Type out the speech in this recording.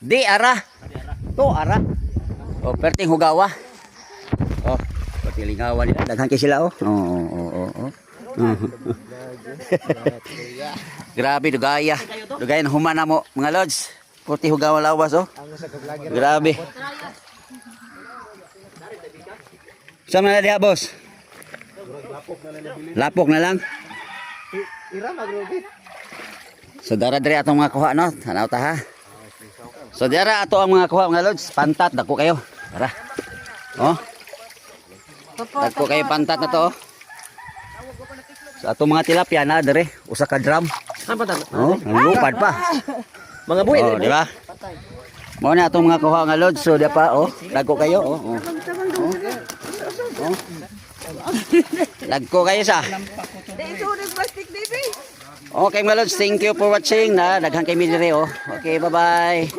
Di ara. To ara. Oh, perting hugawa. Oh, perting lingawan nila. Daghan kay sila oh. Oh. Grabe dugaya. Dugaya na humana mo mga lods. Perting hugawa lawas oh. Grabe. Sama na diha boss. Lapok na lang. So dara diri atong mga kuha no. Tanaw ta ha. So dara ato ang mga kuha mga lods, pantat dako kayo. Tara. Oh. Dako kayo pantat na to. Oh. So ato mga tilapia na dere, usa ka drum. Oh, lupad pa. Mga buhay. Oh, di ba? Mo na atong mga kuha nga lods, so di pa oh, dako kayo oh. Oh. Dagko kayo sa. Okay mga lods, thank you for watching na. Daghang kay mi dire oh. Okay, bye-bye.